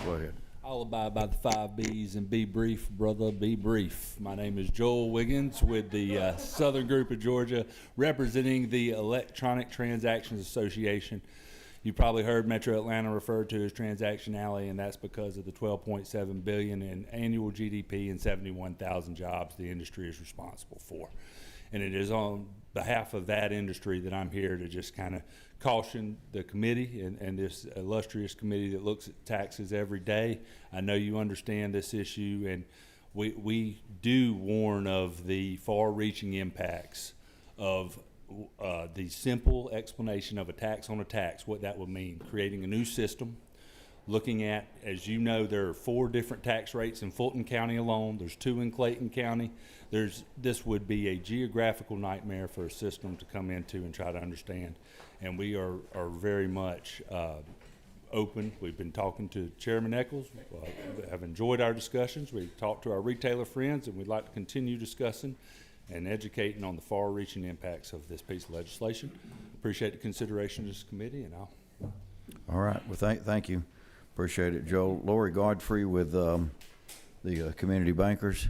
Go ahead. I'll abide by the 5 B's and be brief, brother, be brief. My name is Joel Wiggins with the Southern Group of Georgia, representing the Electronic Transactions Association. You probably heard Metro Atlanta referred to as Transaction Alley, and that's because of the $12.7 billion in annual GDP and 71,000 jobs the industry is responsible for. And it is on behalf of that industry that I'm here to just kind of caution the committee and this illustrious committee that looks at taxes every day. I know you understand this issue, and we do warn of the far-reaching impacts of the simple explanation of a tax on a tax, what that would mean, creating a new system, looking at, as you know, there are 4 different tax rates in Fulton County alone. There's 2 in Clayton County. This would be a geographical nightmare for a system to come into and try to understand. And we are very much open. We've been talking to Chairman Eccles, have enjoyed our discussions. We've talked to our retailer friends, and we'd like to continue discussing and educating on the far-reaching impacts of this piece of legislation. Appreciate the consideration of this committee, and I'll. All right. Well, thank you. Appreciate it, Joel. Lori Godfrey with the Community Bankers.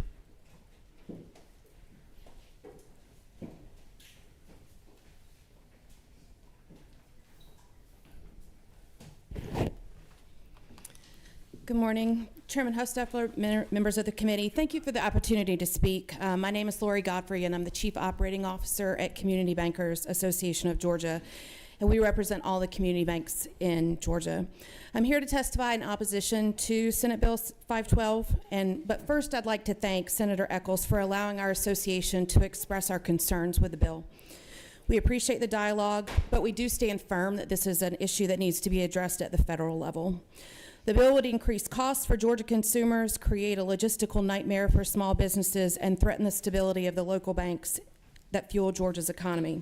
Good morning, Chairman Hostetler, members of the committee. Thank you for the opportunity to speak. My name is Lori Godfrey, and I'm the Chief Operating Officer at Community Bankers Association of Georgia, and we represent all the community banks in Georgia. I'm here to testify in opposition to Senate Bill 512, but first I'd like to thank Senator Eccles for allowing our association to express our concerns with the bill. We appreciate the dialogue, but we do stand firm that this is an issue that needs to be addressed at the federal level. The bill would increase costs for Georgia consumers, create a logistical nightmare for small businesses, and threaten the stability of the local banks that fuel Georgia's economy.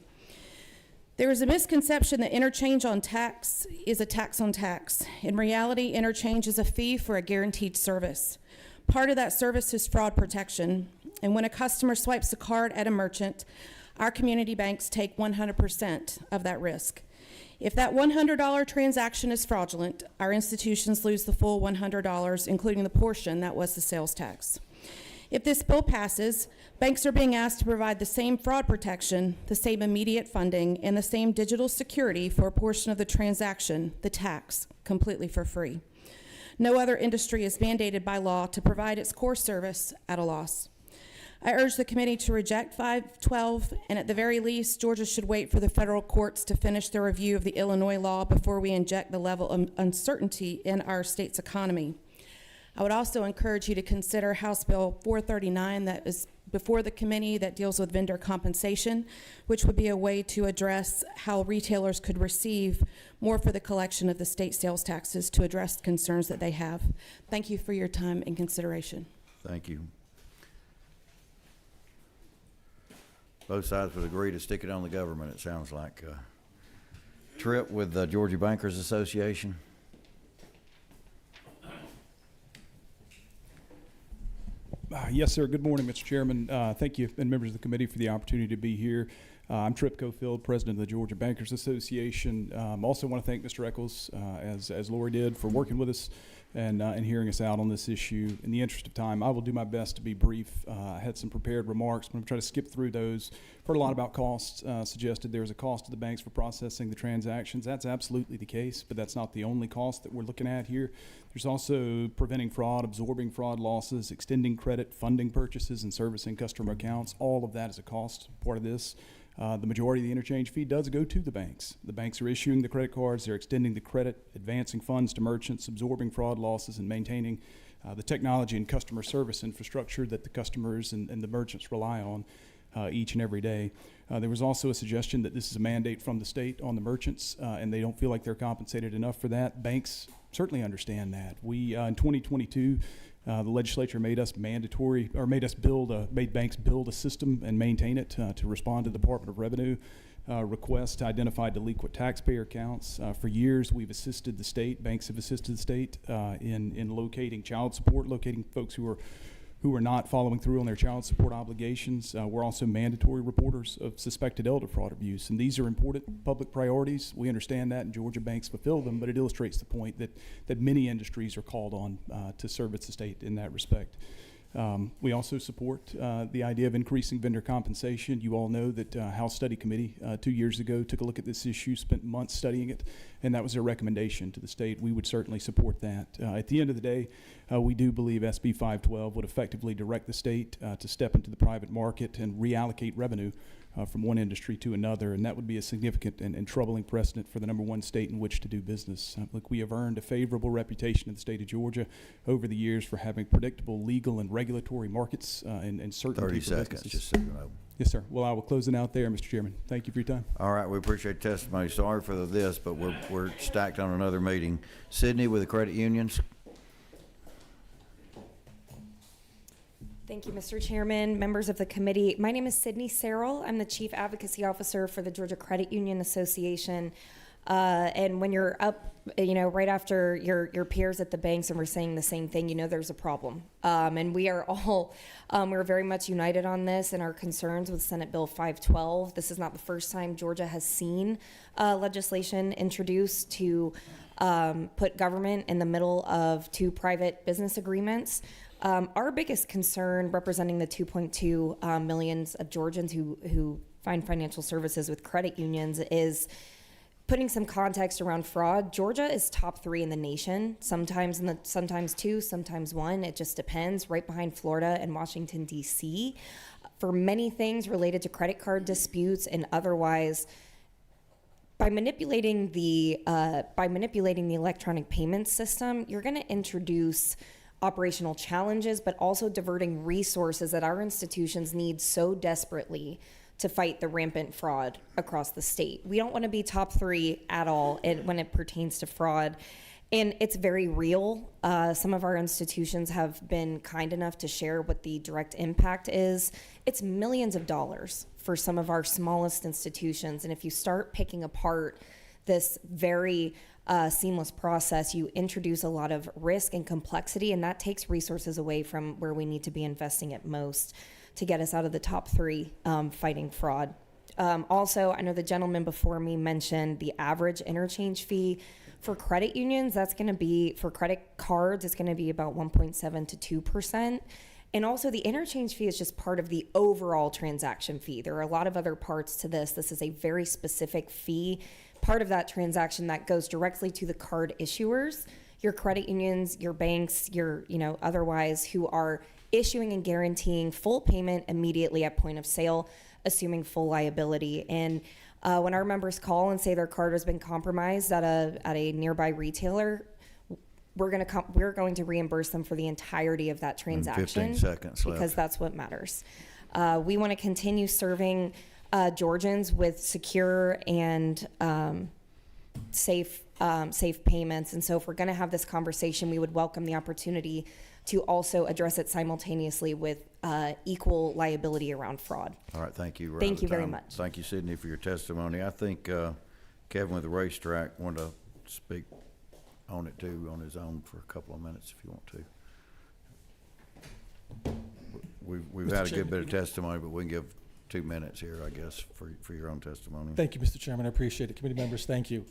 There is a misconception that interchange on tax is a tax on tax. In reality, interchange is a fee for a guaranteed service. Part of that service is fraud protection, and when a customer swipes a card at a merchant, our community banks take 100% of that risk. If that $100 transaction is fraudulent, our institutions lose the full $100, including the portion that was the sales tax. If this bill passes, banks are being asked to provide the same fraud protection, the same immediate funding, and the same digital security for a portion of the transaction, the tax, completely for free. No other industry is mandated by law to provide its core service at a loss. I urge the committee to reject 512, and at the very least, Georgia should wait for the federal courts to finish their review of the Illinois law before we inject the level of uncertainty in our state's economy. I would also encourage you to consider House Bill 439 that is before the committee that deals with vendor compensation, which would be a way to address how retailers could receive more for the collection of the state sales taxes to address concerns that they have. Thank you for your time and consideration. Thank you. Both sides would agree to stick it on the government, it sounds like. Trip with the Georgia Bankers Association. Yes, sir. Good morning, Mr. Chairman. Thank you and members of the committee for the opportunity to be here. I'm Trip Cofield, president of the Georgia Bankers Association. Also want to thank Mr. Eccles, as Lori did, for working with us and hearing us out on this issue. In the interest of time, I will do my best to be brief. I had some prepared remarks, but I'm going to try to skip through those. Heard a lot about costs, suggested there's a cost to the banks for processing the transactions. That's absolutely the case, but that's not the only cost that we're looking at here. There's also preventing fraud, absorbing fraud losses, extending credit, funding purchases, and servicing customer accounts. All of that is a cost, part of this. The majority of the interchange fee does go to the banks. The banks are issuing the credit cards, they're extending the credit, advancing funds to merchants, absorbing fraud losses, and maintaining the technology and customer service infrastructure that the customers and the merchants rely on each and every day. There was also a suggestion that this is a mandate from the state on the merchants, and they don't feel like they're compensated enough for that. Banks certainly understand that. We, in 2022, the legislature made us mandatory, or made banks build a system and maintain it to respond to the Department of Revenue requests to identify delinquent taxpayer accounts. For years, we've assisted the state, banks have assisted the state in locating child support, locating folks who are not following through on their child support obligations. We're also mandatory reporters of suspected elder fraud abuse, and these are important public priorities. We understand that, and Georgia banks fulfill them, but it illustrates the point that many industries are called on to service the state in that respect. We also support the idea of increasing vendor compensation. You all know that House Study Committee 2 years ago took a look at this issue, spent months studying it, and that was their recommendation to the state. We would certainly support that. At the end of the day, we do believe SB 512 would effectively direct the state to step into the private market and reallocate revenue from one industry to another, and that would be a significant and troubling precedent for the #1 state in which to do business. Look, we have earned a favorable reputation in the state of Georgia over the years for having predictable legal and regulatory markets and certainty 30 for seconds, businesses. just so you know. Yes, sir. Well, I will close it out there, Mr. Chairman. Thank you for your time. All right, we appreciate the testimony. Sorry for this, but we're stacked on another meeting. Sydney with the credit unions. Thank you, Mr. Chairman, members of the committee. My name is Sydney Serrell. I'm the Chief Advocacy Officer for the Georgia Credit Union Association. And when you're up, right after your peers at the banks and we're saying the same thing, there's a problem. And we are all, we're very much united on this and our concerns with Senate Bill 512. This is not the first time Georgia has seen legislation introduced to put government in the middle of two private business agreements. Our biggest concern, representing the 2.2 millions of Georgians who find financial services with credit unions, is putting some context around fraud. Georgia is top 3 in the nation, sometimes 2, sometimes 1. It just depends, right behind Florida and Washington, D.C. For many things related to credit card disputes and otherwise. By manipulating the electronic payment system, you're going to introduce operational challenges, but also diverting resources that our institutions need so desperately to fight the rampant fraud across the state. We don't want to be top 3 at all when it pertains to fraud. And it's very real. Some of our institutions have been kind enough to share what the direct impact is. It's millions of dollars for some of our smallest institutions. And if you start picking apart this very seamless process, you introduce a lot of risk and complexity, and that takes resources away from where we need to be investing at most to get us out of the top 3 fighting fraud. Also, I know the gentleman before me mentioned the average interchange fee for credit unions. That's going to be, for credit cards, it's going to be about 1.7 to 2%. And also the interchange fee is just part of the overall transaction fee. There are a lot of other parts to this. This is a very specific fee, part of that transaction that goes directly to the card issuers, your credit unions, your banks, your, otherwise who are issuing and guaranteeing full payment immediately at point of sale, assuming full liability. And when our members call and say their card has been compromised at a nearby retailer, we're going to reimburse them for the entirety of that transaction. 15 seconds left. Because that's what matters. We want to continue serving Georgians with secure and safe payments. And so if we're going to have this conversation, we would welcome the opportunity to also address it simultaneously with equal liability around fraud. All right, thank you. Thank you very much. Thank you, Sydney, for your testimony. I think Kevin with the racetrack wanted to speak on it too on his own for a couple of minutes if you want to. We've had a good bit of testimony, but we can give 2 minutes here, I guess, for your own testimony. Thank you, Mr. Chairman. I appreciate it. Committee members, thank you.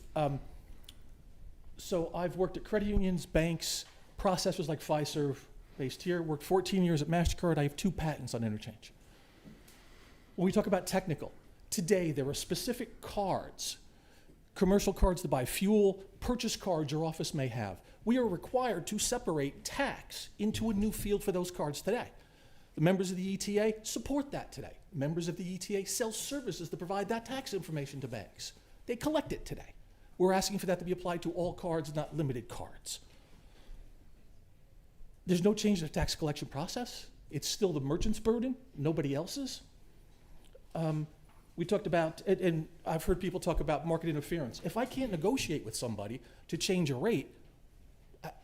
So I've worked at credit unions, banks, processors like Fiserv, based here, worked 14 years at MasterCard. I have 2 patents on interchange. When we talk about technical, today there are specific cards, commercial cards to buy fuel, purchase cards your office may have. We are required to separate tax into a new field for those cards today. The members of the ETA support that today. Members of the ETA sell services to provide that tax information to banks. They collect it today. We're asking for that to be applied to all cards, not limited cards. There's no change in the tax collection process. It's still the merchant's burden, nobody else's. We talked about, and I've heard people talk about market interference. If I can't negotiate with somebody to change a rate,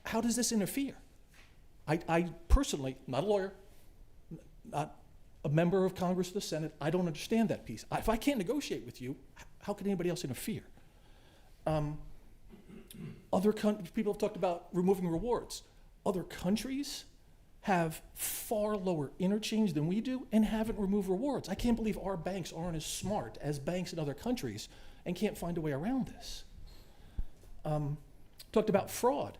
how does this interfere? I personally, not a lawyer, not a member of Congress or the Senate, I don't understand that piece. If I can't negotiate with you, how can anybody else interfere? People have talked about removing rewards. Other countries have far lower interchange than we do and haven't removed rewards. I can't believe our banks aren't as smart as banks in other countries and can't find a way around this. Talked about fraud,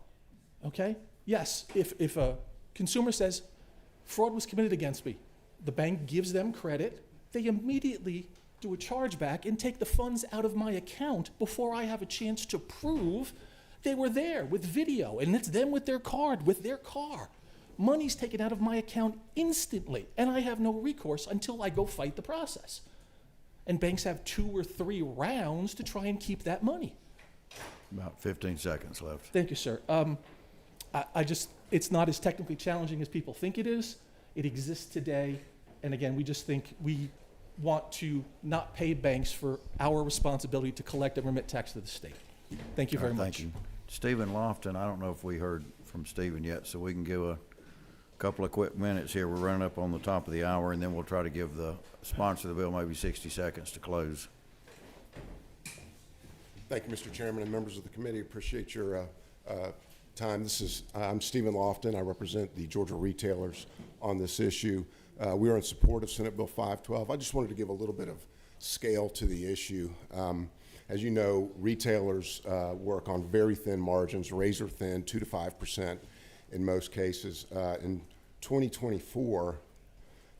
okay? Yes, if a consumer says, fraud was committed against me, the bank gives them credit, they immediately do a chargeback and take the funds out of my account before I have a chance to prove they were there with video, and it's them with their card, with their car. Money's taken out of my account instantly, and I have no recourse until I go fight the process. And banks have 2 or 3 rounds to try and keep that money. About 15 seconds left. Thank you, sir. It's not as technically challenging as people think it is. It exists today, and again, we just think we want to not pay banks for our responsibility to collect and remit tax to the state. Thank you very much. Thank you. Stephen Lofton, I don't know if we heard from Stephen yet, so we can give a couple of quick minutes here. We're running up on the top of the hour, and then we'll try to give the sponsor of the bill maybe 60 seconds to close. Thank you, Mr. Chairman and members of the committee. Appreciate your time. I'm Stephen Lofton. I represent the Georgia retailers on this issue. We are in support of Senate Bill 512. I just wanted to give a little bit of scale to the issue. As you know, retailers work on very thin margins, razor thin, 2 to 5% in most cases. In 2024,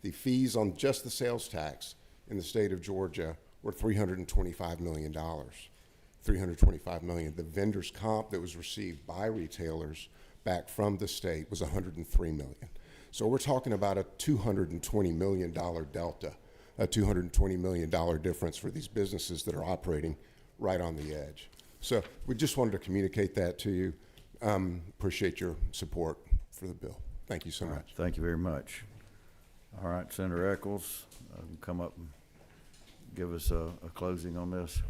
the fees on just the sales tax in the state of Georgia were $325 million. $325 million. The vendor's comp that was received by retailers back from the state was $103 million. So we're talking about a $220 million delta, a $220 million difference for these businesses that are operating right on the edge. So we just wanted to communicate that to you. Appreciate your support for the bill. Thank you so much. Thank you very much. All right, Senator Eccles, come up and give us a closing on this.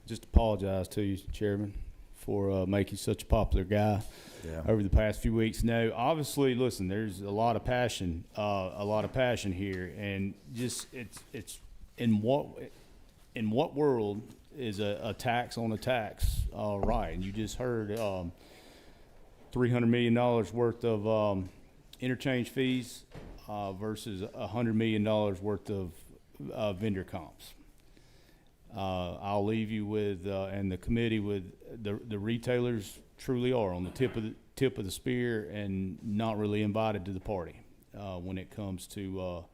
Just apologize to you, Chairman, for making such a popular guy over the past few weeks. No, obviously, listen, there's a lot of passion here, and just it's in what world is a tax on a tax right? And you just heard $300 million worth of interchange fees versus $100 million worth of vendor comps. I'll leave you with, and the committee with, the retailers truly are on the tip of the spear and not really invited to the party when it comes to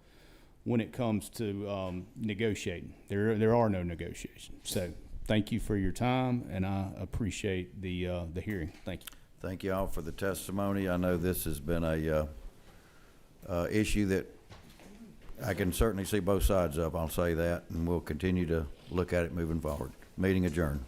negotiating. There are no negotiations. So thank you for your time, and I appreciate the hearing. Thank you. Thank you all for the testimony. I know this has been a issue that I can certainly see both sides of, I'll say that, and we'll continue to look at it moving forward. Meeting adjourned.